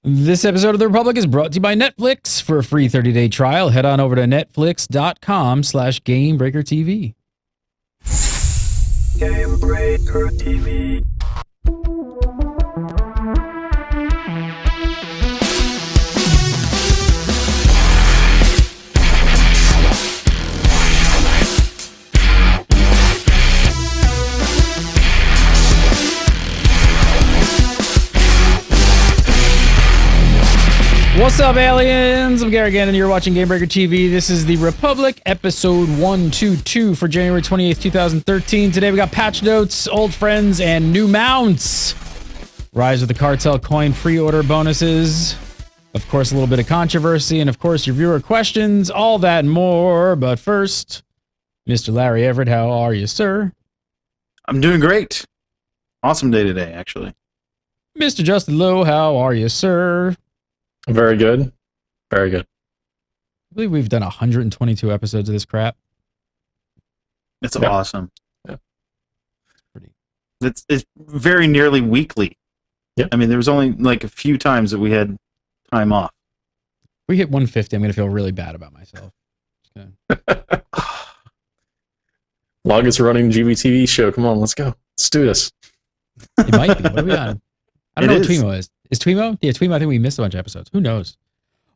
This episode of The Republic is brought to you by Netflix. For a free 30-day trial, head on over to netflix.com/GameBreakerTV. GameBreaker TV. What's up, aliens? I'm Gary again, and you're watching GameBreaker TV. This is The Republic, episode 122 for January 28th, 2013. Today we got patch notes, old friends, and new mounts. Rise of the Cartel coin pre-order bonuses. Of course, a little bit of controversy, and of course, your viewer questions, all that and more. But first, Mr. Larry Everett, how are you, sir? I'm doing great. Awesome day today, actually. Mr. Justin Lowe, how are you, sir? Very good. Very good. I believe we've done 122 episodes of this crap. It's awesome. Yeah. It's very nearly weekly. Yeah. I mean, there was only like a few times that we had time off. If we hit 150, I'm going to feel really bad about myself. Longest running GBTV show. Come on, let's go. Let's do this. It might be. What are we on? I don't know what Twemo is. Is Twemo? Yeah, Twemo. I think we missed a bunch of episodes. Who knows?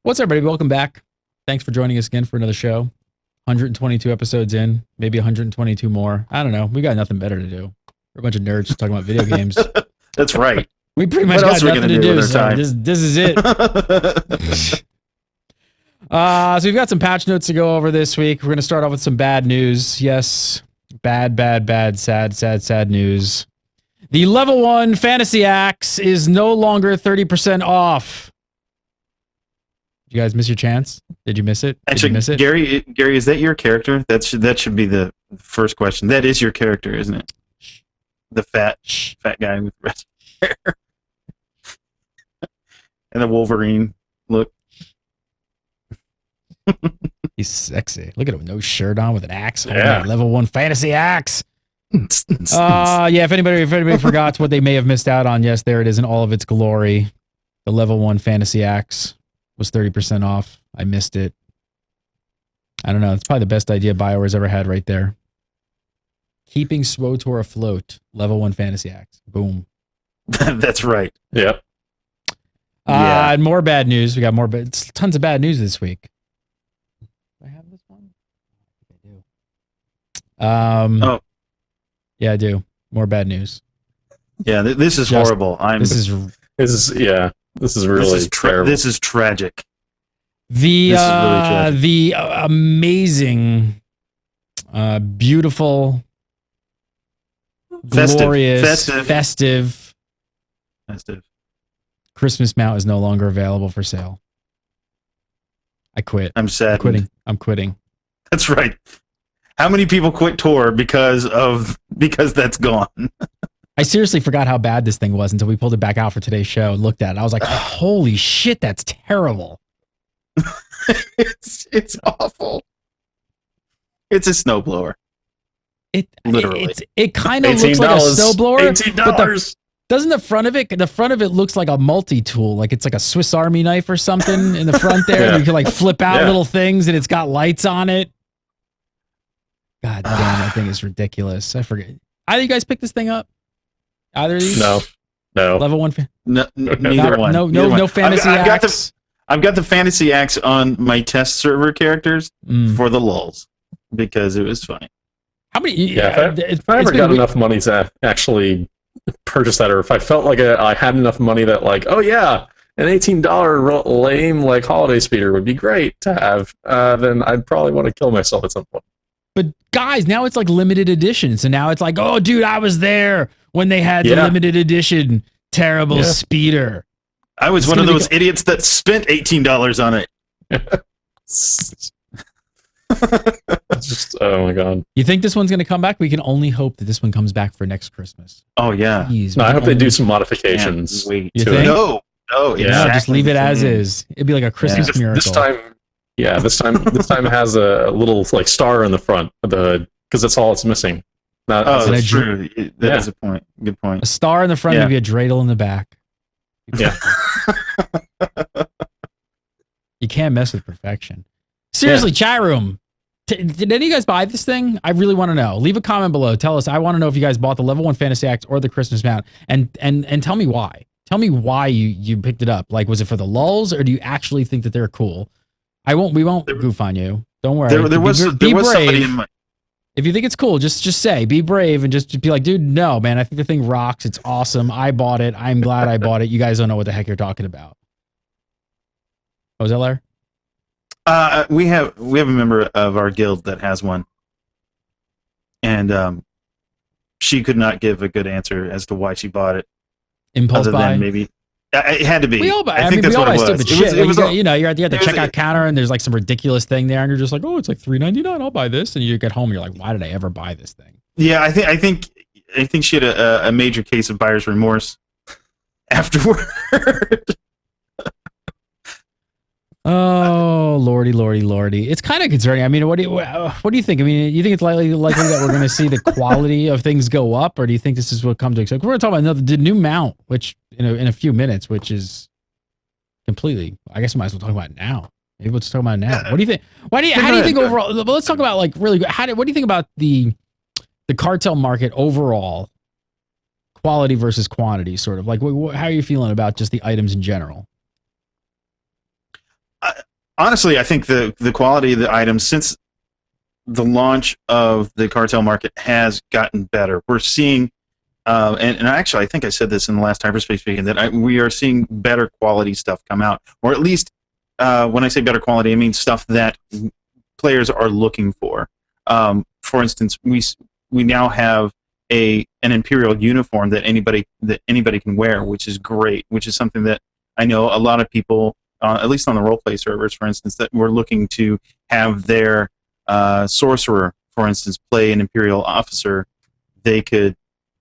What's up, everybody? Welcome back. Thanks for joining us again for another show. 122 episodes in, maybe 122 more. I don't know. We got nothing better to do. We're a bunch of nerds talking about video games. That's right. We pretty much got nothing to do. So this is it. So we've got some patch notes to go over this week. We're going to start off with some bad news. Yes, bad, sad news. The level 1 fantasy axe is no longer 30% off. Did you guys miss your chance? Did you miss it? Actually, miss it? Gary, is that your character? That should be the first question. That is your character, isn't it? The fat guy with red hair and the Wolverine look. He's sexy. Look at him, no shirt on with an axe. Yeah. Level 1 fantasy axe. Yeah, if anybody forgot what they may have missed out on, yes, there it is in all of its glory. The level 1 fantasy axe was 30% off. I missed it. I don't know. It's probably the best idea BioWare's ever had right there. Keeping SWTOR afloat. Level 1 fantasy axe. Boom. That's right. Yep. And more bad news. We got more tons of bad news this week. Do I have this one? I do. Yeah, I do. More bad news. Yeah, this is horrible. This is really terrible. This is tragic. The This is really tragic. The amazing, beautiful, glorious, festive Christmas mount is no longer available for sale. I quit. I'm sad. I'm quitting. That's right. How many people quit Tor because that's gone? I seriously forgot how bad this thing was until we pulled it back out for today's show and looked at it. I was like, holy shit, that's terrible. It's awful. It's a snowblower. It kind of $18. looks like a snowblower. $18. Doesn't the front of it looks like a multi-tool, like it's like a Swiss Army knife or something in the front there. Yeah. You can like flip out little things and it's got lights on it. God damn, that thing is ridiculous. I forget. Either you guys picked this thing up? Either of these? No. Level 1. Neither one. No fantasy axe. I've got the fantasy axe on my test server characters for the lulz because it was funny. How many? Yeah, if I ever got enough money to actually purchase that, or if I felt like I had enough money that like, oh yeah, an $18 lame like holiday speeder would be great to have, then I'd probably want to kill myself at some point. But guys, now it's like limited edition. So now it's like, oh, dude, I was there when they had the limited edition terrible speeder. I was one of those idiots that spent $18 on it. Just, oh my god. You think this one's going to come back? We can only hope that this one comes back for next Christmas. Oh, yeah. Jeez, no, I hope they do some modifications. You think? No, exactly. Just leave it as is. It'd be like a Christmas miracle. This time has a little like star in the front of the hood because that's all it's missing. That's true. That is a point. Good point. A star in the front, maybe a dreidel in the back. Yeah. You can't mess with perfection. Seriously, chat room. Did any of you guys buy this thing? I really want to know. Leave a comment below. Tell us. I want to know if you guys bought the level 1 Fantasy Axe or the Christmas mount, and tell me why. Tell me why you picked it up. Like, was it for the lulz, or do you actually think that they're cool? We won't goof on you. Don't worry. There was somebody in my. If you think it's cool, just say, be brave, and just be like, dude, no, man, I think the thing rocks. It's awesome. I bought it. I'm glad I bought it. You guys don't know what the heck you're talking about. What was that, Larry? We have a member of our guild that has one, and she could not give a good answer as to why she bought it. Impulse buy? Than maybe it had to be. We all buy. I think that's we all what buy it was. stupid shit. It was, you know, you're at the checkout counter, and there's like some ridiculous thing there, and you're just like, oh, it's like $3.99. I'll buy this, and you get home, and you're like, why did I ever buy this thing? Yeah, I think she had a major case of buyer's remorse afterward. Oh, lordy. It's kind of concerning. I mean, what do you think? I mean, you think it's likely that we're going to see the quality of things go up, or do you think this is what comes to expect? We're going to talk about the new mount, which in a few minutes, which is completely. I guess we might as well talk about it now. Maybe let's talk about it now. What do you think? How do you think overall? But let's talk about like really. What do you think about the cartel market overall? Quality versus quantity, sort of like. How are you feeling about just the items in general? Honestly, I think the quality of the items since the launch of the cartel market has gotten better. We're seeing, and actually, I think I said this in the last Hyperspace Weekend, that we are seeing better quality stuff come out, or at least when I say better quality, I mean stuff that players are looking for. For instance, we now have an Imperial uniform that anybody can wear, which is great. Which is something that I know a lot of people. At least on the roleplay servers, for instance, that we're looking to have their sorcerer, for instance, play an Imperial officer. They could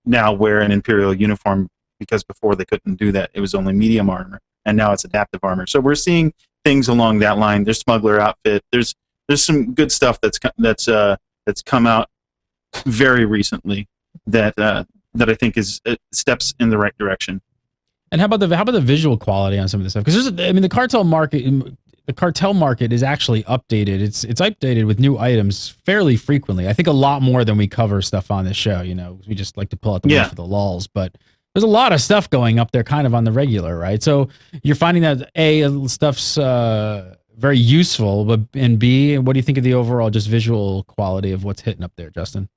now wear an Imperial uniform because before they couldn't do that. It was only medium armor, and now it's adaptive armor. So we're seeing things along that line. There's smuggler outfit. There's some good stuff that's come out very recently that I think is steps in the right direction. And how about the visual quality on some of this stuff? Because the cartel market is actually updated. It's updated with new items fairly frequently. I think a lot more than we cover stuff on this show. We just like to pull out the one for the lulz, but there's a lot of stuff going up there, kind of on the regular, right? So you're finding that stuff's very useful, and B, what do you think of the overall just visual quality of what's hitting up there, Justin?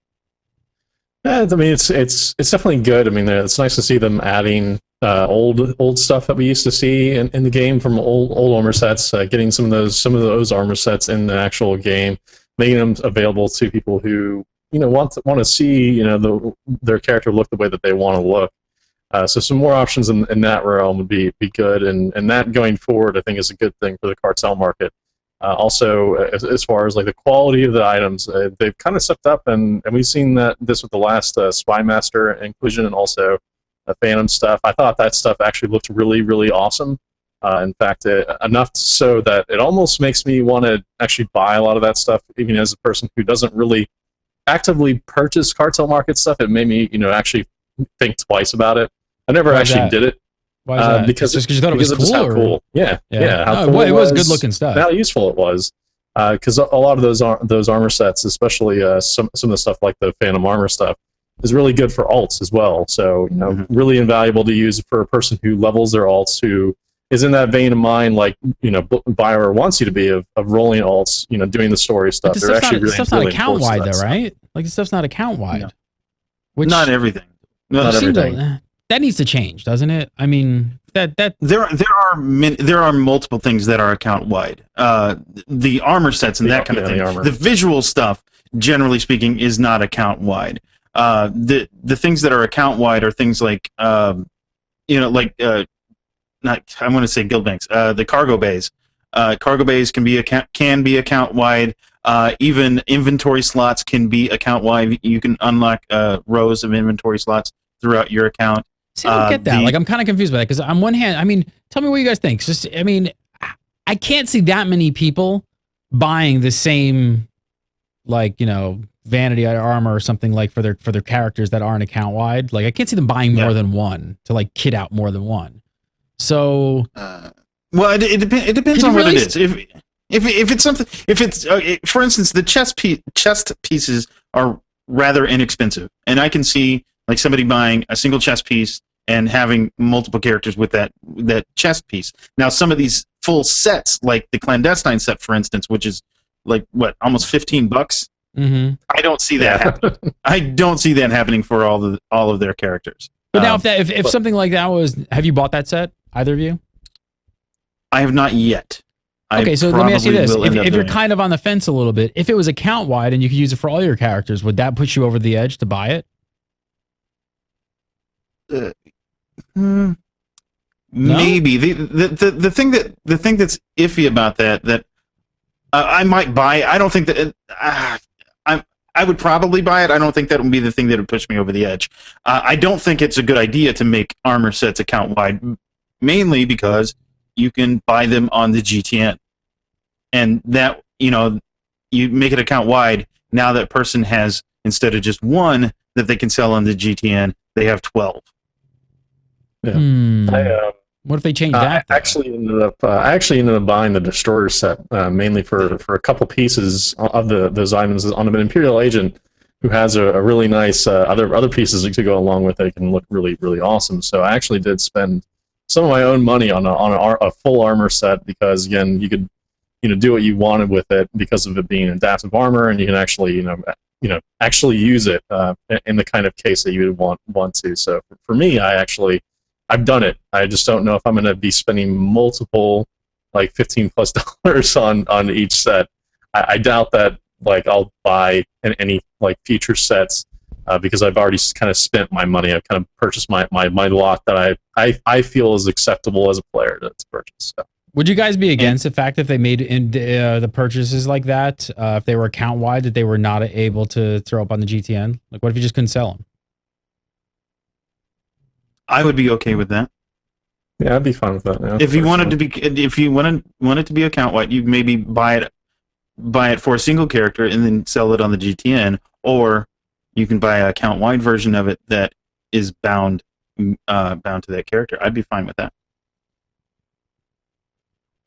Yeah, I mean, it's definitely good. I mean, it's nice to see them adding old stuff that we used to see in the game from old armor sets, getting some of those armor sets in the actual game, making them available to people who want to see their character look the way that they want to look. So some more options in that realm would be good, and that going forward, I think, is a good thing for the cartel market. Also, as far as like the quality of the items, they've kind of stepped up, and we've seen this with the last Spy Master inclusion, and also Phantom stuff. I thought that stuff actually looked really, really awesome. In fact, enough so that it almost makes me want to actually buy a lot of that stuff, even as a person who doesn't really actively purchase cartel market stuff. It made me, actually think twice about it. I never actually did it. Why is that? Because you thought it was cool? How cool. Yeah. How cool it was good looking stuff. How useful it was. Because a lot of those armor sets, especially some of the stuff like the Phantom armor stuff, is really good for alts as well. So really invaluable to use for a person who levels their alts, who is in that vein of mind, like BioWare wants you to be of rolling alts, doing the story stuff. They're actually really stuff's not account wide though, right? Like the stuff's not account wide. No. Which not everything. Not everything. That needs to change, doesn't it? I mean, that there are multiple things that are account wide. The armor sets and that kind of thing. The visual stuff, generally speaking, is not account wide. The things that are account wide are things like not I want to say guild banks. The cargo bays. Cargo bays can be account wide. Even inventory slots can be account wide. You can unlock rows of inventory slots throughout your account. See, I don't get that. I'm kind of confused by that because on one hand, I mean, tell me what you guys think. I can't see that many people buying the same, vanity armor or something like for their characters that aren't account wide. Like, I can't see them buying more than one to kit out more than one. So Well, it depends on what really it is. If it's something, if it's for instance, the chest pieces are rather inexpensive, and I can see like somebody buying a single chest piece and having multiple characters with that chest piece. Now, some of these full sets, like the clandestine set, for instance, which is like what, almost $15. Mm-hmm. I don't see that happening. I don't see that happening for all of their characters. But now, if something like that was, have you bought that set? Either of you? I have not yet. Okay, so let me ask you this: if you're kind of on the fence a little bit, if it was account wide and you could use it for all your characters, would that push you over the edge to buy it? No? Maybe the thing that's iffy about that I might buy it. I don't think that I would probably buy it. I don't think that would be the thing that would push me over the edge. I don't think it's a good idea to make armor sets account wide, mainly because you can buy them on the GTN, and that you make it account wide. Now that person has, instead of just one that they can sell on the GTN, they have 12. Yeah. What if they change that? I actually ended up buying the Destroyer set mainly for a couple pieces of those items on an Imperial Agent who has a really nice other pieces to go along with it. It can look really, really awesome. So I actually did spend some of my own money on a full armor set because, again, you could do what you wanted with it because of it being adaptive armor, and you can actually actually use it in the kind of case that you would want to. So for me, I've done it. I just don't know if I'm going to be spending multiple, like $15+ on each set. I doubt that I'll buy any future sets because I've already kind of spent my money. I've kind of purchased my lot that I feel is acceptable as a player to purchase. So. Would you guys be against the fact that they made the purchases like that, if they were account wide, that they were not able to throw up on the GTN? Like, what if you just couldn't sell them? I would be okay with that. Yeah, I'd be fine with that. Yeah, if you wanted to be account wide, you maybe buy it for a single character and then sell it on the GTN, or you can buy an account wide version of it that is bound to that character. I'd be fine with that.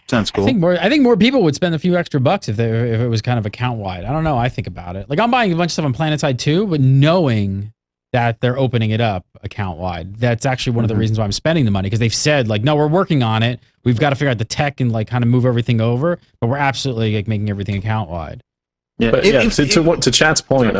Sounds cool. I think more people would spend a few extra bucks if it was kind of account wide. I don't know. I think about it. Like, I'm buying a bunch of stuff on Planetside too, but knowing that they're opening it up account wide, that's actually one of the reasons why I'm spending the money, because they've said no, we're working on it. We've got to figure out the tech and kind of move everything over, but we're absolutely making everything account wide. Yeah, but to Chat's point,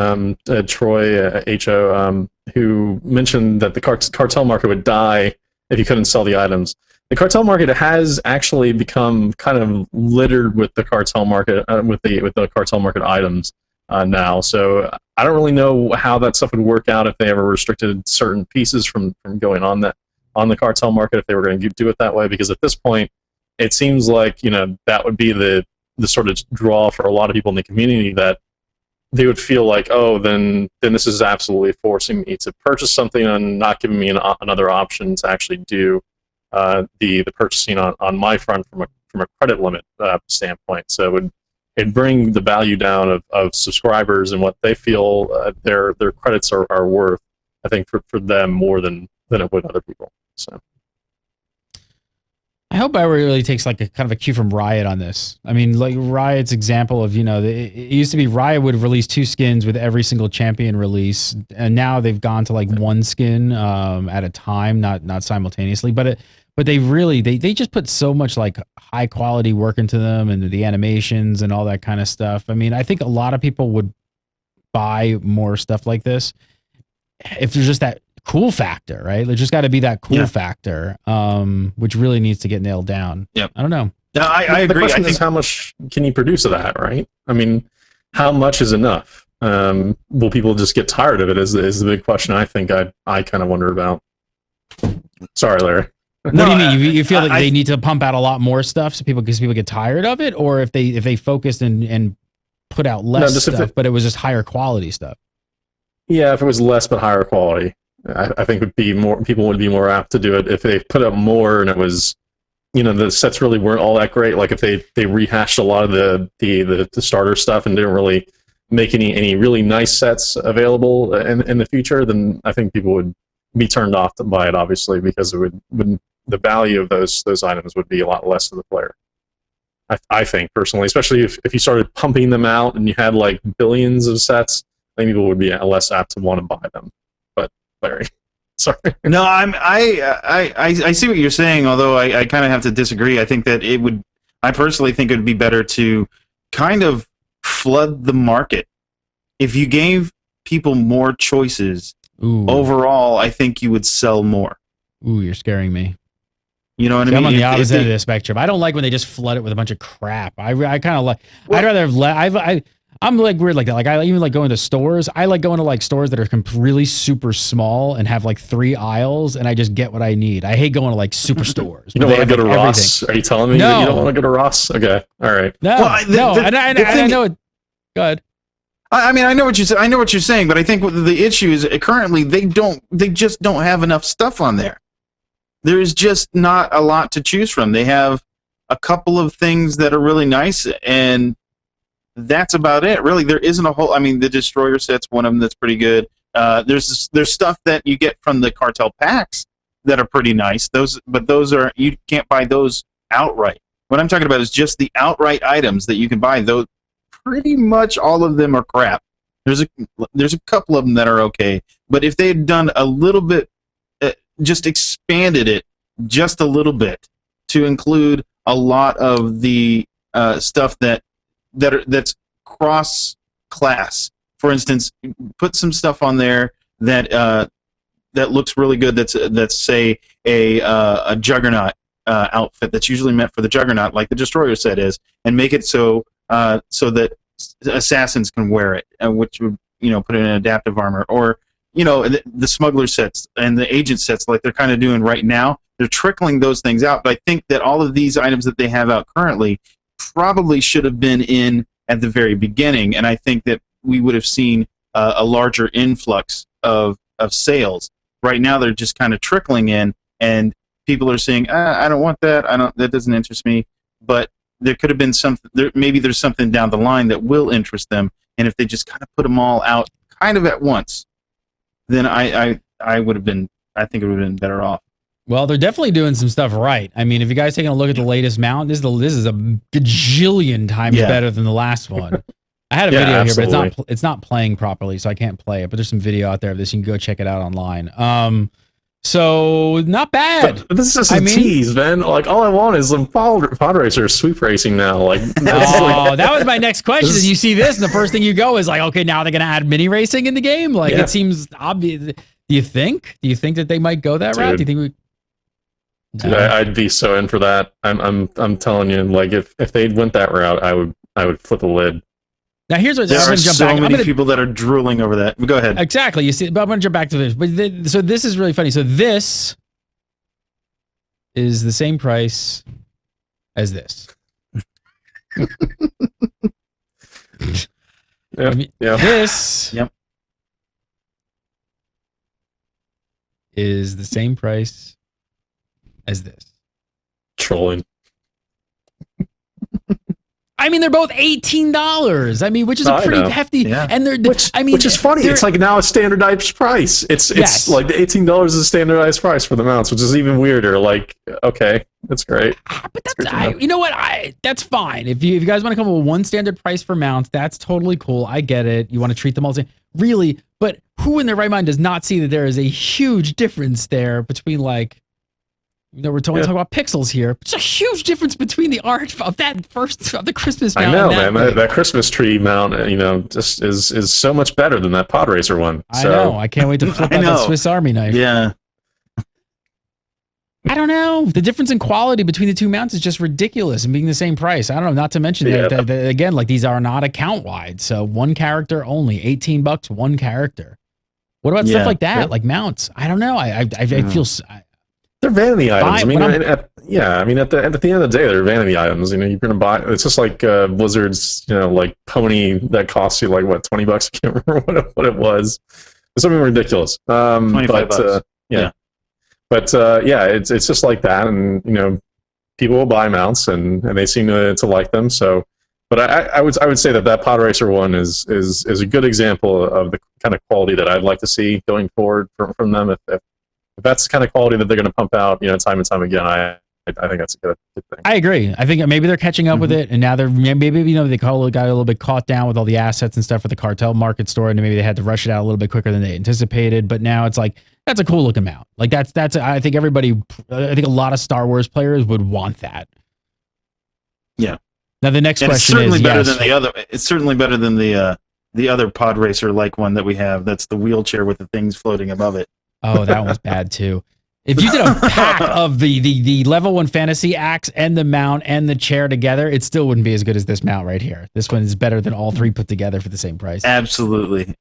Troy Ho, who mentioned that the cartel market would die if you couldn't sell the items. The cartel market has actually become kind of littered with the cartel market with the cartel market items now. So I don't really know how that stuff would work out if they ever restricted certain pieces from going on the cartel market, if they were going to do it that way. Because at this point, it seems like that would be the sort of draw for a lot of people in the community, that they would feel like, oh, then this is absolutely forcing me to purchase something and not giving me another option to actually do the purchasing on my front from a credit limit standpoint. So it'd bring the value down of subscribers and what they feel their credits are worth, I think, for them more than it would other people. So I hope BioWare really takes a kind of a cue from Riot on this. I mean, Riot's example of, it used to be Riot would release 2 skins with every single champion release, and now they've gone to 1 skin at a time, not simultaneously. But they really they just put so much high quality work into them, and the animations and all that kind of stuff. I mean, I think a lot of people would buy more stuff like this if there's just that cool factor, right? There's just got to be that cool factor, which really needs to get nailed down. Yep. I don't know. No, I agree. The question is, how much can you produce of that, right? I mean, how much is enough? Will people just get tired of it? Is the big question I think I kind of wonder about. Sorry, Larry. What do you mean? You feel like they need to pump out a lot more stuff because people get tired of it, or if they focused and put out less stuff, but it was just higher quality stuff? Yeah, if it was less but higher quality, I think people would be more apt to do it. If they put up more and it was, the sets really weren't all that great. Like if they rehashed a lot of the starter stuff and didn't really make any really nice sets available in the future, then I think people would be turned off by it, obviously, because it would the value of those items would be a lot less to the player. I think personally, especially if you started pumping them out and you had like billions of sets, I think people would be less apt to want to buy them. But Larry, sorry. No, I see what you're saying. Although I kind of have to disagree. I think that I personally think it would be better to kind of flood the market. If you gave people more choices, overall, I think you would sell more. Ooh, you're scaring me. You know what I mean? I'm on the opposite end of the spectrum. I don't like when they just flood it with a bunch of crap. I kind of like. I'd rather have. I'm like weird like that. Like I even like going to stores. I like going to like stores that are really super small and have like 3 aisles, and I just get what I need. I hate going to like super stores. You don't want to go to Ross? Are you telling me that you don't want to go to Ross? Okay, all right. No, I know it. Go ahead. I mean, I know what you're saying, but I think the issue is currently they just don't have enough stuff on there. There is just not a lot to choose from. They have a couple of things that are really nice, and that's about it. Really, there isn't a whole. I mean, the Destroyer set's one of them that's pretty good. There's stuff that you get from the Cartel packs that are pretty nice. But those are you can't buy those outright. What I'm talking about is just the outright items that you can buy. Those pretty much all of them are crap. There's a couple of them that are okay, but if they had done a little bit. Just expanded it just a little bit to include a lot of the stuff that's cross class. For instance, put some stuff on there that looks really good. That's say a Juggernaut outfit that's usually meant for the Juggernaut, like the Destroyer set is, and make it so that assassins can wear it, which would put it in adaptive armor, or the smuggler sets and the agent sets like they're kind of doing right now. They're trickling those things out, but I think that all of these items that they have out currently probably should have been in at the very beginning, and I think that we would have seen a larger influx of sales. Right now they're just kind of trickling in, and people are saying, I don't want that, that doesn't interest me, but there could have been something, maybe there's something down the line that will interest them, and if they just kind of put them all out kind of at once, then I would have been, I think it would have been better off. Well, they're definitely doing some stuff right. I mean, if you guys taking a look at the latest mount, this is a gajillion times better than the last one. I had a video absolutely. here, but it's not playing properly, so I can't play it. But there's some video out there of this. You can go check it out online. So not bad. But this is a tease, man. Like all I want is some pod racers sweep racing now. Like that was my next question. Is you see this, and the first thing you go is like, okay, now they're gonna add mini racing in the game. Like it seems obvious. Do you think that they might go that route? Do you think we? No. Dude, I'd be so in for that. I'm telling you, like if they went that route, I would flip a lid. Now here's what there are so many people that are drooling over that. Go ahead. Exactly. You see, but I'm going to jump back to this. But so this is really funny. So this is the same price as this. This is the same price as this. Trolling. I mean, they're both $18. I mean, which is a pretty hefty, and which is funny. It's like now a standardized price. It's like the $18 is a standardized price for the mounts, which is even weirder. Like, okay, that's great. But you know what? That's fine. If you guys want to come up with one standard price for mounts, that's totally cool. I get it. You want to treat them all the same, really. But who in their right mind does not see that there is a huge difference there between like. We're talking about pixels here. It's a huge difference between the art of the Christmas mount. I know, man. That Christmas tree mount, just is so much better than that pod racer one. I know. I can't wait to flip out that Swiss Army knife. Yeah. I don't know. The difference in quality between the two mounts is just ridiculous and being the same price. I don't know. Not to mention that again, like these are not account wide, so one character only. $18, one character. What about stuff like that, like mounts? I don't know. I feel. They're vanity items. At the end of the day, they're vanity items. You're gonna buy. It's just like Blizzard's, like pony that costs you like what, $20? I can't remember what it was. It's something ridiculous. $25. It's just like that, and people will buy mounts, and they seem to like them. So, but I would say that pod racer one is a good example of the kind of quality that I'd like to see going forward from them if if that's the kind of quality that they're going to pump out, time and time again, I think that's a good thing. I agree. I think maybe they're catching up with it, and now they're maybe they got a little bit caught down with all the assets and stuff for the Cartel market store, and maybe they had to rush it out a little bit quicker than they anticipated. But now it's like that's a cool looking mount. Like that's I think a lot of Star Wars players would want that. Yeah. Now the next question it's certainly is better than the other. It's certainly better than the other pod racer like one that we have. That's the wheelchair with the things floating above it. Oh, that one's bad too. If you did a pack of the level 1 fantasy axe and the mount and the chair together, it still wouldn't be as good as this mount right here. This one is better than all three put together for the same price. Absolutely.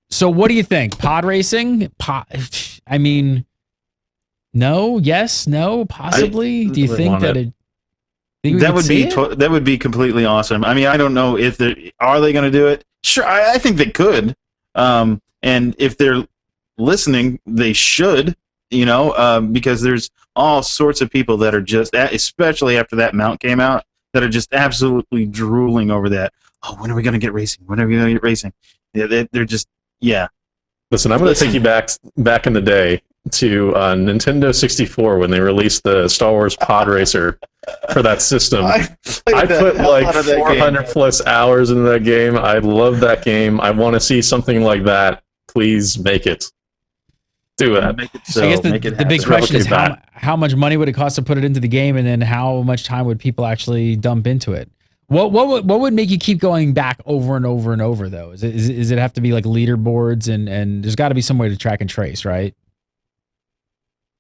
So what do you think? Pod racing? I mean, no, yes, no, possibly. Do you think that it? That would be completely awesome. I mean, I don't know if they going to do it. Sure, I think they could. And if they're listening, they should. Because there's all sorts of people that are just, especially after that mount came out, that are just absolutely drooling over that. Oh, when are we going to get racing? When are we going to get racing? They're just, yeah. Listen, I'm going to take you back in the day to Nintendo 64 when they released the Star Wars Pod Racer for that system. I put like 400 plus hours into that game. I love that game. I want to see something like that. Please make it. Do it. I guess the big question is how much money would it cost to put it into the game, and then how much time would people actually dump into it? What would make you keep going back over and over and over though? Is it have to be like leaderboards and there's got to be some way to track and trace, right?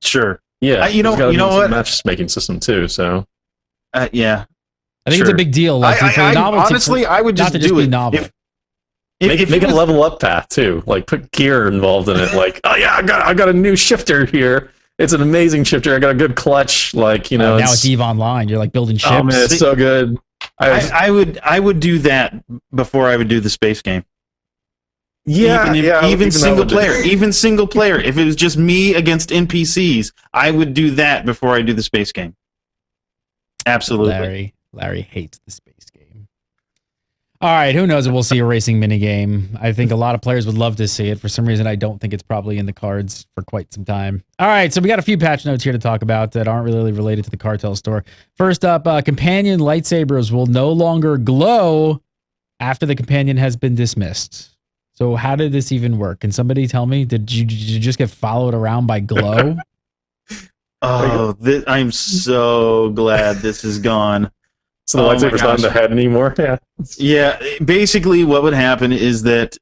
Sure. Yeah. You know what? Matchmaking system too. So. Yeah. I think it's a big deal. Like honestly, I would just do it. Novel. Make it a level up path too. Like put gear involved in it. Like, oh yeah, I got a new shifter here. It's an amazing shifter. I got a good clutch. Like now it's EVE Online. You're like building ships. Oh man, it's so good. I would do that before I would do the space game. Yeah, even single player. Even single player. If it was just me against NPCs, I would do that before I do the space game. Absolutely. Larry hates the space game. All right, who knows if we'll see a racing minigame. I think a lot of players would love to see it. For some reason, I don't think it's probably in the cards for quite some time. All right, so we got a few patch notes here to talk about that aren't really related to the Cartel store. First up, companion lightsabers will no longer glow after the companion has been dismissed. So how did this even work? Can somebody tell me? Did you just get followed around by glow? I'm so glad this is gone. So the lightsaber's not in the head anymore? Yeah. Yeah, basically what would happen is that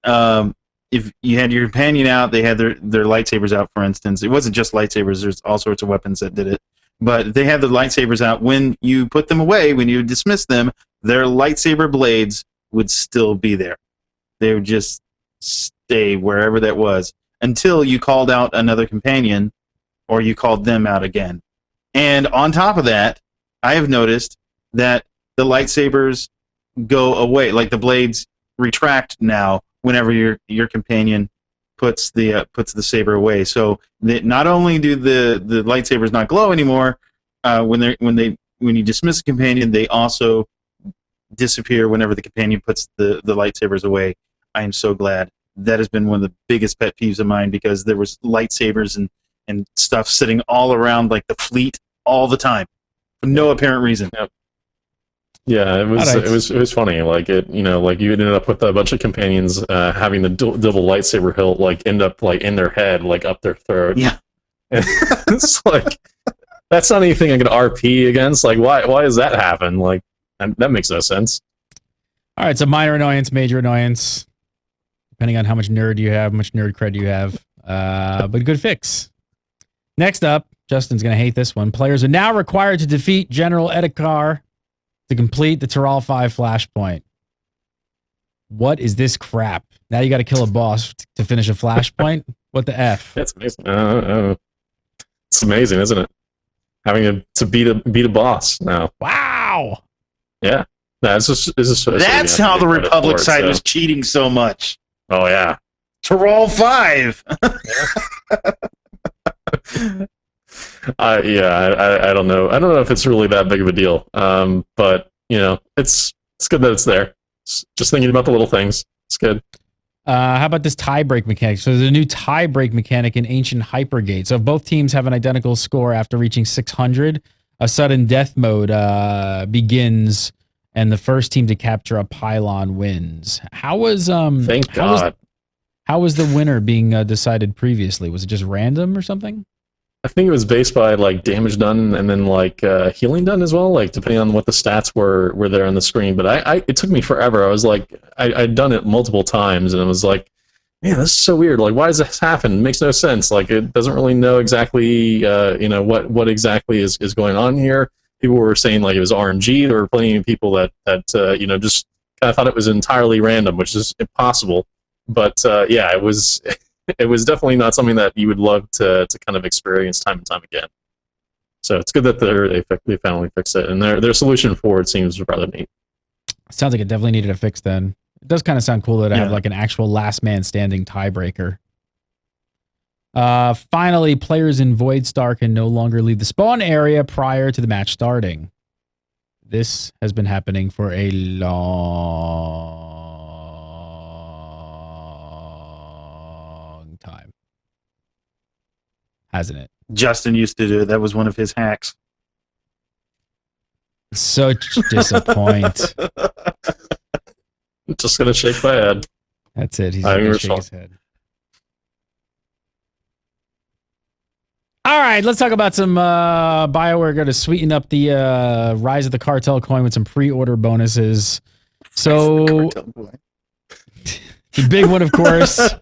if you had your companion out, they had their lightsabers out, for instance. It wasn't just lightsabers, there's all sorts of weapons that did it. But they had the lightsabers out. When you put them away, when you dismiss them, their lightsaber blades would still be there. They would just stay wherever that was until you called out another companion or you called them out again. And on top of that, I have noticed that the lightsabers go away, like the blades retract now whenever your companion puts the saber away. So not only do the lightsabers not glow anymore when you dismiss a companion, they also disappear whenever the companion puts the lightsabers away. I am so glad. That has been one of the biggest pet peeves of mine because there was lightsabers and stuff sitting all around like the fleet all the time for no apparent reason. Yep. Yeah, it was funny. Like like you ended up with a bunch of companions having the double lightsaber hilt end up in their head, up their throat. Yeah, and it's like that's not anything I can RP against. Like, why does that happen? Like, that makes no sense. All right, so minor annoyance, major annoyance, depending on how much nerd you have, how much nerd cred you have. But good fix. Next up, Justin's gonna hate this one. Players are now required to defeat General Edakar to complete the Tyrol 5 flashpoint. What is this crap? Now you got to kill a boss to finish a flashpoint? What the F? That's amazing. It's amazing, isn't it? Having to beat a boss now. Wow. Yeah. That's how the Republic side was cheating so much. Oh yeah. Tyrol 5. I don't know. I don't know if it's really that big of a deal. But it's good that it's there. Just thinking about the little things. It's good. How about this tie break mechanic? So there's a new tie break mechanic in Ancient Hypergate. So if both teams have an identical score after reaching 600, a sudden death mode begins, and the first team to capture a pylon wins. How was Thank God. How was the winner being decided previously? Was it just random or something? I think it was based by like damage done and then like healing done as well, like depending on what the stats were there on the screen. But it took me forever. I was like, I'd done it multiple times, and it was like, man, this is so weird. Like, why does this happen? It makes no sense. Like, it doesn't really know exactly, what exactly is going on here. People were saying like it was RNG. There were plenty of people that just kind of thought it was entirely random, which is impossible. But yeah, it was. It was definitely not something that you would love to kind of experience time and time again. So it's good that they finally fixed it, and their solution for it seems rather neat. Sounds like it definitely needed a fix then. It does kind of sound cool to have like an actual last man standing tiebreaker. Finally, players in Voidstar can no longer leave the spawn area prior to the match starting. This has been happening for a long time, hasn't it? Justin used to do it. That was one of his hacks. Such disappoint. I'm just gonna shake my head. That's it. He's gonna shake his head. All right, let's talk about some BioWare going to sweeten up the Rise of the Cartel coin with some pre-order bonuses. So the big one, of course,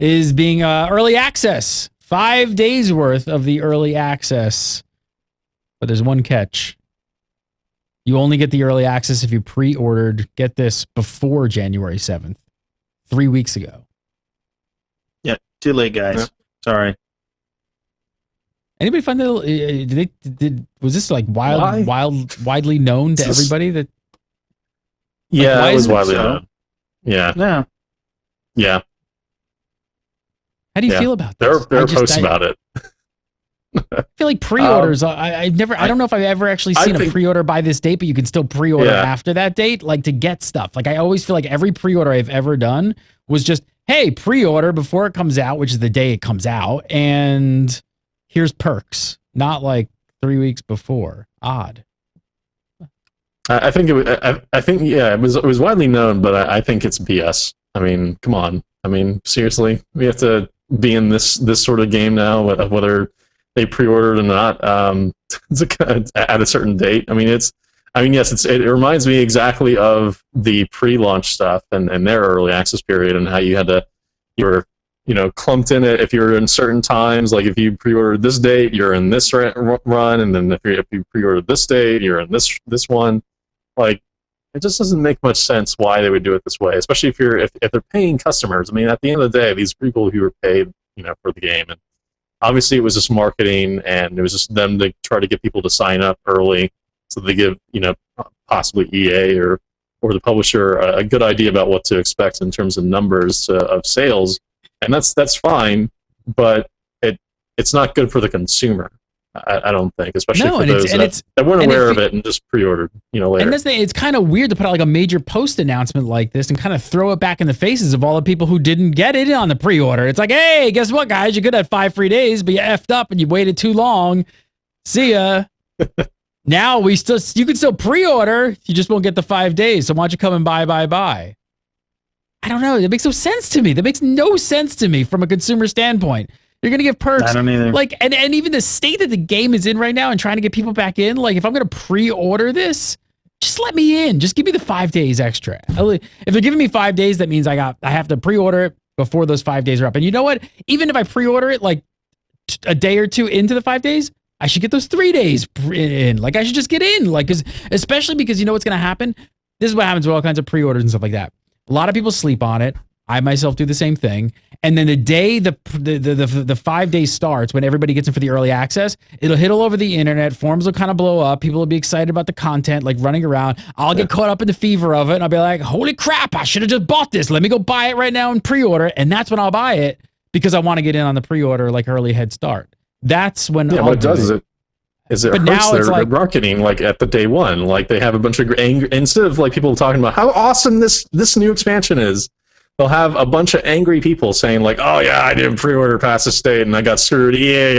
is being early access. 5 days worth of the early access. But there's one catch. You only get the early access if you pre-ordered, get this, before January 7th. 3 weeks ago. Yeah, too late, guys. Yeah. Sorry. Anybody find that? Was this like widely known to everybody? That yeah, it was widely known. Yeah. Yeah. How do you feel about this? There are posts about it. I feel like pre-orders. I don't know if I've ever actually seen a pre-order by this date, but you can still pre-order after that date, like to get stuff. Like I always feel like every pre-order I've ever done was just, hey, pre-order before it comes out, which is the day it comes out, and here's perks. Not like 3 weeks before. Odd. I think it was widely known, but I think it's BS. I mean, come on. I mean, seriously, we have to be in this sort of game now, whether they pre-ordered or not, at a certain date. Yes, it reminds me exactly of the pre-launch stuff and their early access period, and how you were clumped in it if you're in certain times. Like if you pre-ordered this date, you're in this run, and then if you pre-ordered this date, you're in this one. Like, it just doesn't make much sense why they would do it this way, especially if they're paying customers. I mean, at the end of the day, these people who are paid, for the game, and obviously it was just marketing, and it was just them to try to get people to sign up early, so they give possibly EA or the publisher a good idea about what to expect in terms of numbers of sales, and that's fine, but it's not good for the consumer. I don't think, especially for those that weren't aware of it and just pre-ordered, later. And it's kind of weird to put out like a major post announcement like this and kind of throw it back in the faces of all the people who didn't get it on the pre-order. It's like, hey, guess what, guys? You could have 5 free days, but you effed up and you waited too long. See ya. Now you can still pre-order. You just won't get the 5 days. So why don't you come and buy? I don't know. It makes no sense to me. That makes no sense to me from a consumer standpoint. You're going to give perks. I don't either. Like, and even the state that the game is in right now and trying to get people back in, like, if I'm going to pre-order this, just let me in. Just give me the 5 days extra. If they're giving me 5 days, that means I have to pre-order it before those 5 days are up. And you know what? Even if I pre-order it, like, a day or two into the 5 days, I should get those 3 days in. Like, I should just get in. Like, especially because you know what's going to happen? This is what happens with all kinds of pre-orders and stuff like that. A lot of people sleep on it. I myself do the same thing. And then the day the 5 days starts, when everybody gets in for the early access, it'll hit all over the internet. Forums will kind of blow up. People will be excited about the content, like running around. I'll get caught up in the fever of it, and I'll be like, holy crap, I should have just bought this. Let me go buy it right now and pre-order. And that's when I'll buy it, because I want to get in on the pre-order, like early head start. That's when I'll what does it hurts their marketing, like at the day one. Like they have a bunch of anger, instead of like people talking about how awesome this new expansion is. they'll have a bunch of angry people saying like, "Oh yeah, I didn't pre-order past this date and I got screwed. EA,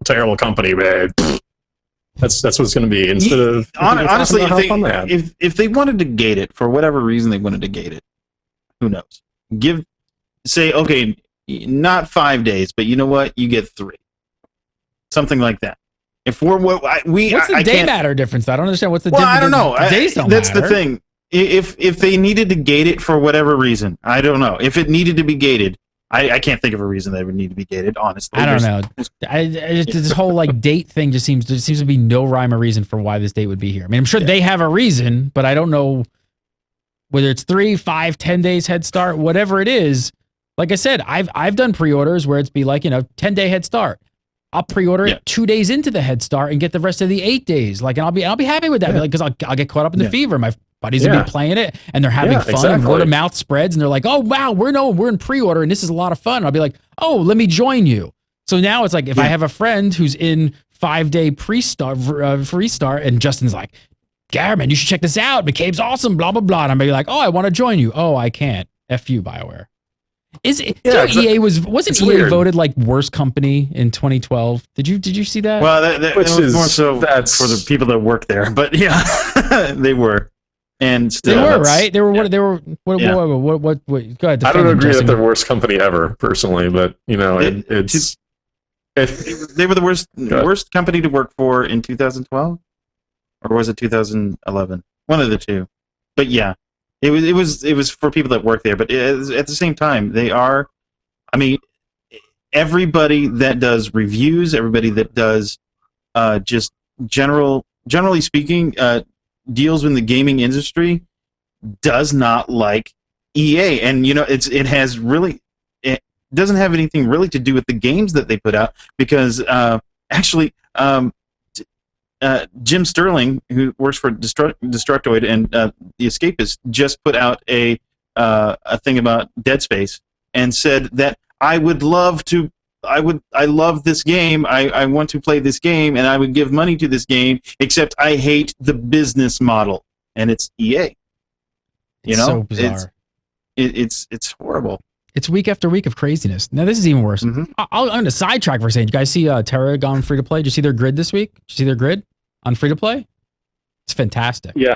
terrible company, man." That's what it's going to be. Instead of honestly, if they wanted to gate it for whatever reason, they wanted to gate it. Who knows? Say okay, not 5 days, but you know what? You get 3, something like that. If we're what's the day matter difference? I don't understand. What's the well, difference? I don't know. That's matter. The thing. If they needed to gate it for whatever reason, I don't know. If it needed to be gated, I can't think of a reason that it would need to be gated. Honestly, I don't know. This whole like date thing there seems to be no rhyme or reason for why this date would be here. I mean, I'm sure they have a reason, but I don't know whether it's 3, 5, 10 days head start, whatever it is. Like I said, I've done pre-orders where it's be like 10-day head start. I'll pre-order it 2 days into the head start and get the rest of the 8 days. Like, and I'll be happy with that because I'll get caught up in the fever. My buddies will be playing it and they're having fun and word of mouth spreads and they're like, "Oh wow, we're in pre-order and this is a lot of fun." And I'll be like, "Oh, let me join you." So now it's like if I have a friend who's in 5-day free start and Justin's like, "Gary, man, you should check this out. McCabe's awesome, blah blah blah." And I'm be like, "Oh, I want to join you." "Oh, I can't. F you, BioWare." EA wasn't EA weird. Voted like worst company in 2012? Did you see that? Well, that was more so for the people that work there, but yeah, they were. And still, they were right. They were what? They were what? Go ahead. I don't agree that they're the worst company ever, personally, but it's they were the worst company to work for in 2012, or was it 2011? One of the two. But yeah, it was for people that work there. But at the same time, they are. I mean, everybody that does reviews, everybody that does just generally speaking. Deals in the gaming industry does not like EA, and it doesn't have anything really to do with the games that they put out because actually Jim Sterling, who works for Destructoid and The Escapist, just put out a thing about Dead Space and said that I love this game. I want to play this game, and I would give money to this game. Except I hate the business model, and it's EA. So bizarre. It's horrible. It's week after week of craziness. Now this is even worse. Mm-hmm. I'm going to sidetrack for a second. Did you guys see Terra gone free to play? Did you see their grid this week? Did you see their grid on free to play? It's fantastic. Yeah.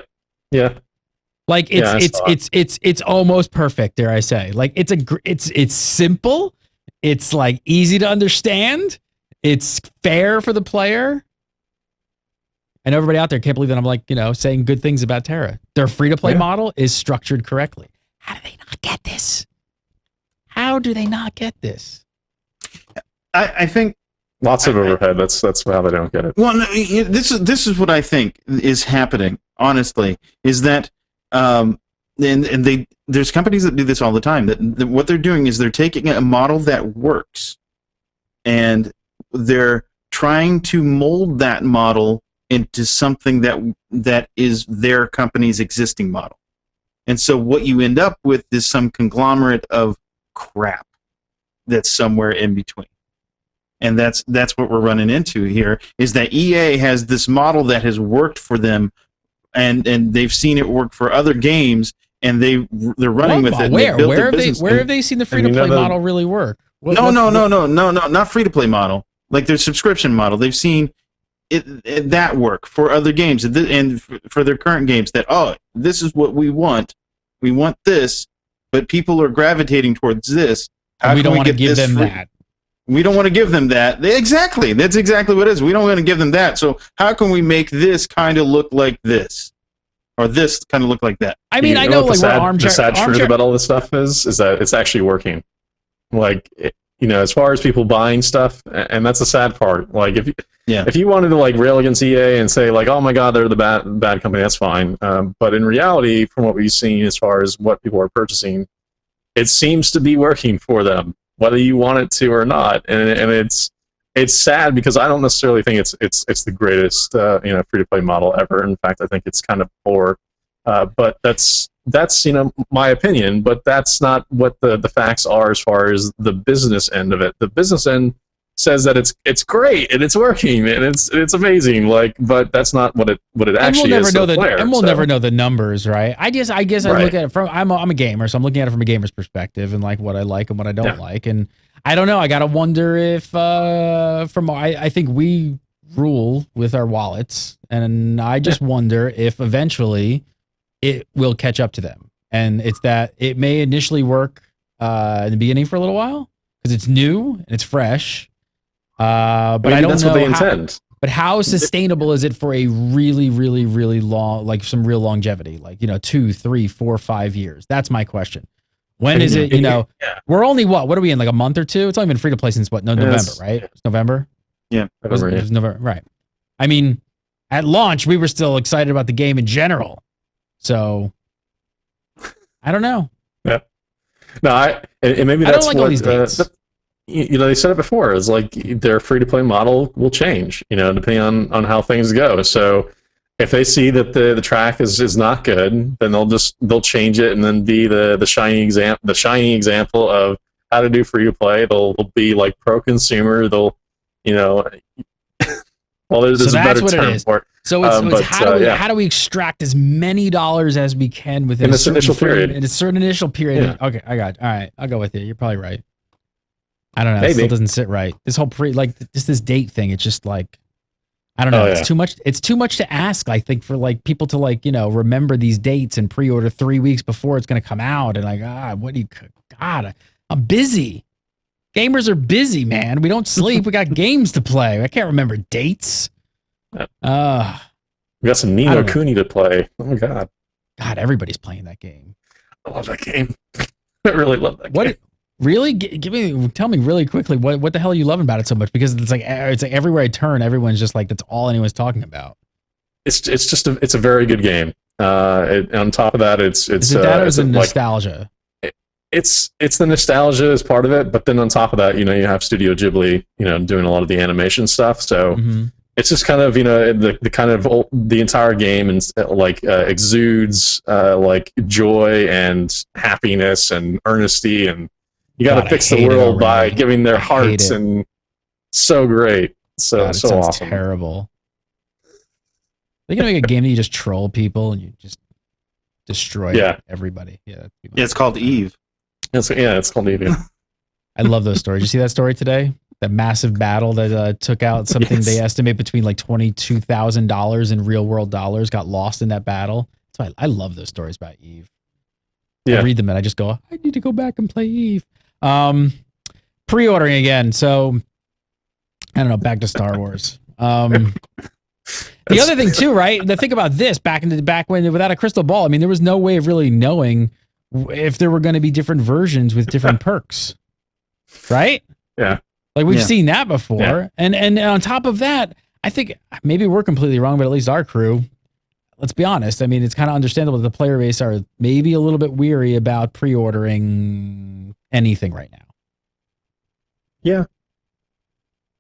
Like it's almost perfect. Dare I say? Like it's simple. It's like easy to understand. It's fair for the player. I know everybody out there can't believe that I'm like, saying good things about Terra. Their free-to-play model is structured correctly. How do they not get this? How do they not get this? I think lots of overhead. That's how they don't get it. Well, no, this is what I think is happening. Honestly, is that there's companies that do this all the time. That what they're doing is they're taking a model that works, and they're trying to mold that model into something that is their company's existing model. And so what you end up with is some conglomerate of crap that's somewhere in between. And that's what we're running into here, is that EA has this model that has worked for them, and they've seen it work for other games, and they're running with it. Where have they seen the free-to-play model really work? No, not free-to-play model. Like their subscription model. They've seen it that work for other games and for their current games. That this is what we want. We want this, but people are gravitating towards this. How we don't want to give them that. We don't want to give them that. Exactly. That's exactly what it is. We don't want to give them that. So how can we make this kind of look like this? Or this kind of look like that? I mean, I know like the sad truth about all this stuff is that it's actually working. Like, as far as people buying stuff, and that's the sad part. Like, if you wanted to like rail against EA and say like, oh my God, they're the bad company, that's fine. But in reality, from what we've seen as far as what people are purchasing, it seems to be working for them, whether you want it to or not. And it's sad because I don't necessarily think it's the greatest free to play model ever. In fact, I think it's kind of poor. But that's my opinion. But that's not what the facts are as far as the business end of it. The business end says that it's great and it's working and it's amazing. Like, but that's not what it actually is. We'll never know the numbers, right? I guess I look at it from I'm a gamer, so I'm looking at it from a gamer's perspective and like what I like and what I don't like. And I don't know. I gotta wonder if I think we rule with our wallets, and I just wonder if eventually it will catch up to them. And it's that it may initially work in the beginning for a little while because it's new and it's fresh. But I don't know. But how sustainable is it for a really, really, really long, like some real longevity, like 2, 3, 4, 5 years? That's my question. When is it? We're only what are we in, like a month or two? It's only been free to play since what? November, right? It's November. Yeah, it was November, right? I mean, at launch we were still excited about the game in general, so I don't know. Yeah, no, and maybe that's all these dates. They said it before. It's like their free to play model will change, depending on how things go. So if they see that the track is not good, then they'll change it and then be the shining example of how to do free to play. They'll be like pro consumer. They'll well, there's a better term for it. So it's how do we extract as many dollars as we can within this initial period? In a certain initial period. Yeah. Okay, I got it. All right, I'll go with you. You're probably right. I don't know. Maybe. It still doesn't sit right. This whole this date thing. It's just like, I don't know. It's too much. It's too much to ask. I think for like people to remember these dates and pre-order 3 weeks before it's going to come out. And like, I'm busy. Gamers are busy, man. We don't sleep. We got games to play. I can't remember dates. We got some Ni no Kuni to play. Oh my god. God, everybody's playing that game. I love that game. I really love that game. Really? Tell me really quickly what the hell are you loving about it so much? Because it's like everywhere I turn, everyone's just like, that's all anyone's talking about. It's a very good game. On top of that, it's is it that or is it nostalgia? It's the nostalgia is part of it, but then on top of that, you have Studio Ghibli, doing a lot of the animation stuff. So it's just kind of the entire game and exudes like joy and happiness and earnesty, and you got to fix the world by giving their hearts, and so great, so awesome. Terrible. They're gonna make a game that you just troll people and you just destroy everybody. Yeah, it's called Eve. It's called Eve. I love those stories. You see that story today? That massive battle that took out something they estimate between like $22,000 in real world dollars got lost in that battle. So I love those stories about Eve. I read them and I just go, I need to go back and play Eve. Pre-ordering again. So I don't know, back to Star Wars. The other thing too, right? The thing about this back when without a crystal ball, I mean, there was no way of really knowing if there were going to be different versions with different perks, right? Yeah. Like we've seen that before. And on top of that, I think maybe we're completely wrong, but at least our crew, let's be honest. I mean, it's kind of understandable that the player base are maybe a little bit weary about pre-ordering anything right now. Yeah.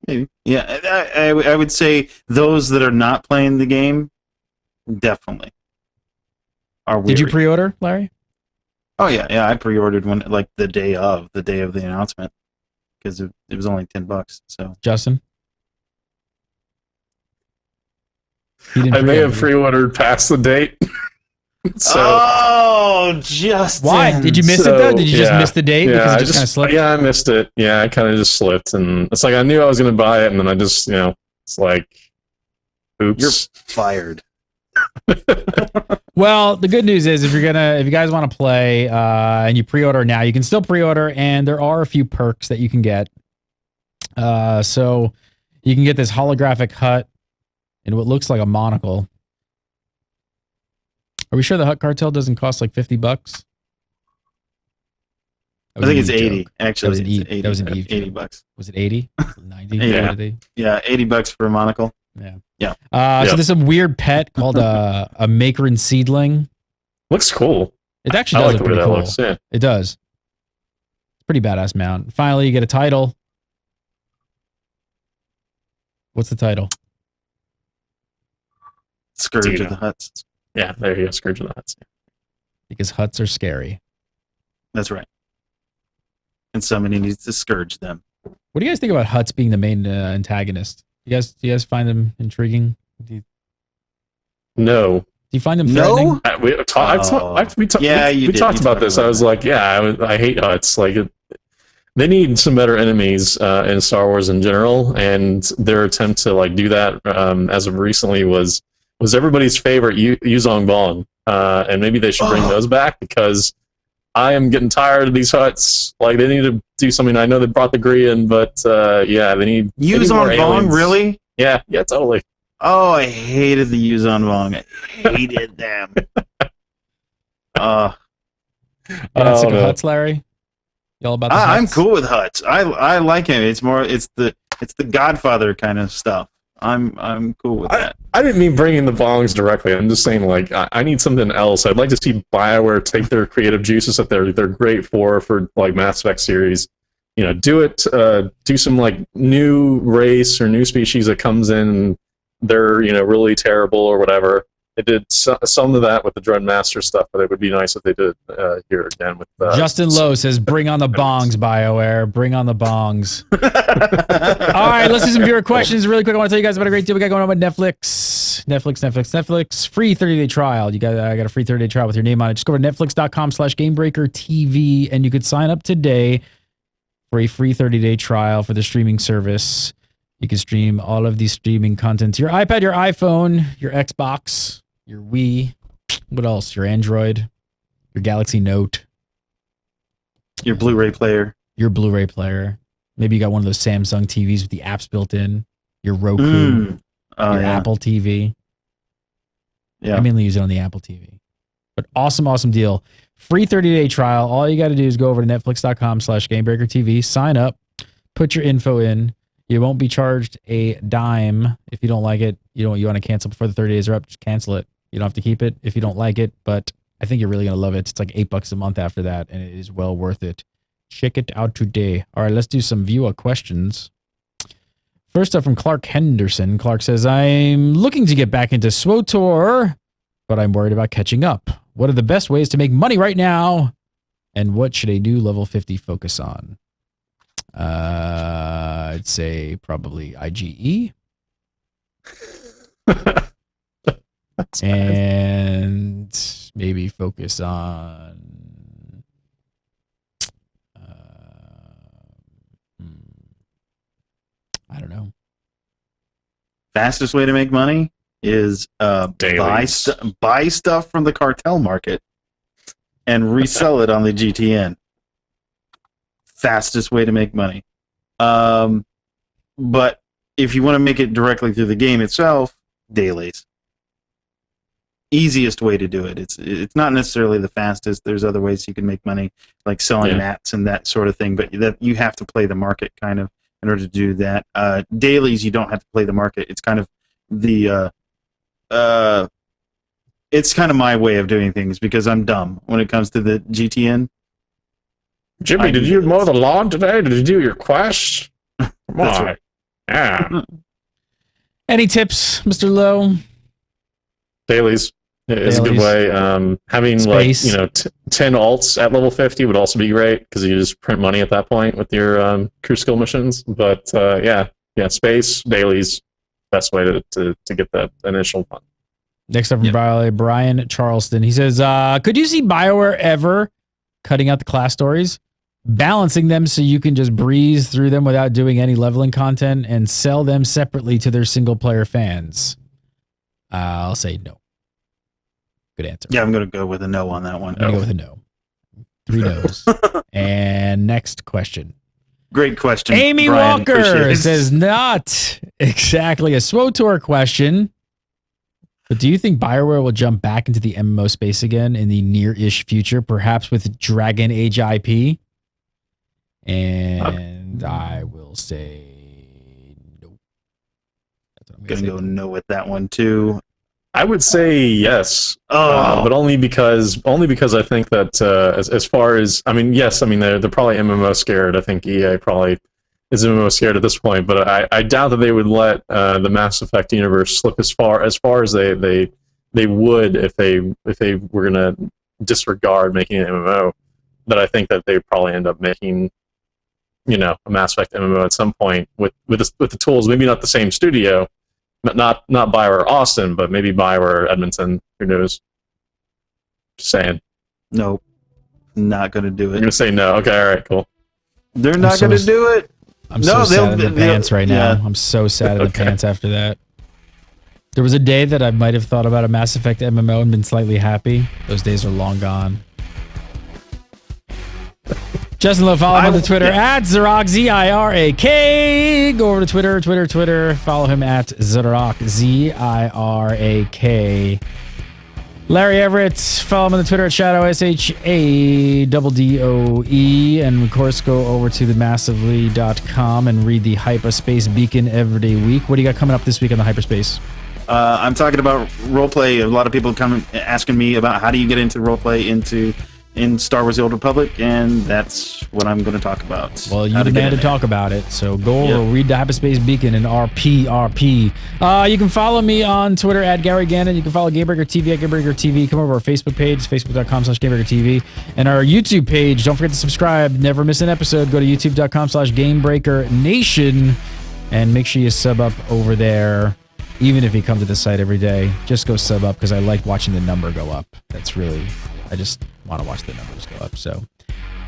Maybe. Yeah, I would say those that are not playing the game definitely are weary. Did you pre-order, Larry? Oh yeah, I pre-ordered one like the day of the announcement because it was only $10. So Justin, I may have pre-ordered past the date. Justin! Why did you miss it though? Did you just miss the date because it just kind of slipped? Yeah, I missed it. Yeah, I kind of just slipped, and it's like I knew I was going to buy it, and then I just it's like, oops, you're fired. Well, the good news is if you guys want to play and you pre-order now, you can still pre-order, and there are a few perks that you can get. So you can get this holographic hut and what looks like a monocle. Are we sure the hut cartel doesn't cost like $50? I think it's 80. Joke. Actually, that was an Eve. $80. Was it 80? 90? Yeah, $80 for a monocle. Yeah. So there's some weird pet called a maker and seedling. Looks cool. It actually does look pretty cool. Looks, yeah. It does. It's pretty badass mount. Finally, you get a title. What's the title? Scourge of the Huts. Yeah, there you go. Scourge of the Huts. Because huts are scary. That's right. And somebody needs to scourge them. What do you guys think about Huts being the main antagonist? Do you guys find them intriguing? No. Do you find them threatening? No. We talked about this. I was like, I hate Huts. Like, they need some better enemies in Star Wars in general, and their attempt to like do that as of recently was everybody's favorite Yuzong Bong, and maybe they should bring those back because I am getting tired of these Huts. Like, they need to do something. I know they brought the Grian, but they need Yuzong Bong, really? Yeah, totally. Oh, I hated the Yuzong Bong. I hated them. You're not sick of Huts, Larry? You all about the Huts? I'm cool with Huts. I like him. It's the Godfather kind of stuff. I'm cool with that. I didn't mean bringing the Bongs directly. I'm just saying, like, I need something else. I'd like to see BioWare take their creative juices that they're great for like Mass Effect series. You know, do some like new race or new species that comes in and they're really terrible or whatever. They did some of that with the Dreadmaster stuff, but it would be nice if they did here again with Justin Lowe says, "Bring on the bongs, BioWare. Bring on the bongs." All right, let's do some viewer questions really quick. I want to tell you guys about a great deal we got going on with Netflix. Free 30-day trial. I got a free 30-day trial with your name on it. Just go to netflix.com/GameBreakerTV, and you could sign up today for a free 30-day trial for the streaming service. You can stream all of these streaming content to your iPad, your iPhone, your Xbox, your Wii. What else? Your Android, your Galaxy Note, your Blu-ray player. Your Blu-ray player. Maybe you got one of those Samsung TVs with the apps built in. Your Roku, your Apple TV. Yeah, I mainly use it on the Apple TV. But awesome deal. Free 30-day trial. All you got to do is go over to netflix.com/GameBreakerTV, sign up, put your info in. You won't be charged a dime if you don't like it. You want to cancel before the 30 days are up, just cancel it. You don't have to keep it if you don't like it, but I think you're really going to love it. It's like $8 a month after that, and it is well worth it. Check it out today. All right, let's do some viewer questions. First up from Clark Henderson. Clark says, I'm looking to get back into SWTOR, but I'm worried about catching up. What are the best ways to make money right now? And what should a new level 50 focus on? I'd say probably IGE. And maybe focus on I don't know. Fastest way to make money is buy stuff from the cartel market and resell it on the GTN. Fastest way to make money. But if you want to make it directly through the game itself, dailies. Easiest way to do it. It's not necessarily the fastest. There's other ways you can make money, like selling mats and that sort of thing, but that you have to play the market kind of in order to do that. Dailies, you don't have to play the market. It's kind of it's kind of my way of doing things because I'm dumb when it comes to the GTN. Jimmy, did you mow the lawn today? Did you do your quest? Come That's on. right. Yeah. Any tips, Mr. Lowe? Dailies is a good way. Having Space. 10 alts at level 50 would also be great because you just print money at that point with your crew skill missions. But space, dailies, best way to get that initial fun. Next up from Brian Charleston. He says, could you see BioWare ever cutting out the class stories, balancing them so you can just breeze through them without doing any leveling content and sell them separately to their single-player fans? I'll say no. Good answer. Yeah, I'm going to go with a no on that one. I'm going to go with a no. 3 no's. And next question. Great question. Amy Brian. Walker Appreciate it. says, not exactly a SWTOR question, but do you think BioWare will jump back into the MMO space again in the near-ish future, perhaps with Dragon Age IP? And I will say no. That's what I'm Gonna go no with that one too. I would say yes, but only because I think that as far as they're probably MMO scared. I think EA probably is MMO scared at this point, but I doubt that they would let the Mass Effect universe slip as far as they would if they were gonna disregard making an MMO. But I think that they probably end up making a Mass Effect MMO at some point with the tools. Maybe not the same studio, not BioWare Austin, but maybe BioWare Edmonton. Who knows? Just saying. Nope. Not going to do it. You're going to say no. Okay, all right, cool. They're not going to do it. I'm so sad in the pants right now. I'm so sad in the pants after that. There was a day that I might have thought about a Mass Effect MMO and been slightly happy. Those days are long gone. Justin Lowe, follow him on the Twitter at Zirak, Z-I-R-A-K. Go over to Twitter. Follow him at Zirak, Z-I-R-A-K. Larry Everett, follow him on the Twitter at Shadow, S-H-A-D-D-O-E. And of course, go over to themassively.com and read the Hyperspace Beacon every day week. What do you got coming up this week on the Hyperspace? I'm talking about roleplay. A lot of people come asking me about how do you get into roleplay in Star Wars: The Old Republic, and that's what I'm going to talk about. Well, you demand to talk about it, so go over, read the Hyperspace Beacon and RP. You can follow me on Twitter at Gary Gannon. You can follow GameBreaker TV at GameBreaker TV. Come over to our Facebook page, facebook.com/GameBreaker TV, and our YouTube page. Don't forget to subscribe. Never miss an episode. Go to youtube.com/GameBreaker Nation, and make sure you sub up over there. Even if you come to the site every day, just go sub up because I like watching the number go up. I just want to watch the numbers go up. So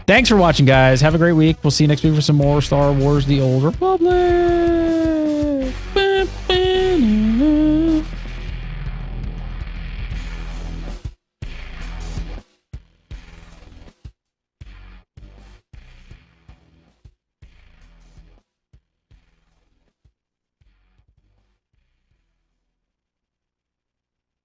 thanks for watching, guys. Have a great week. We'll see you next week for some more Star Wars: The Old Republic.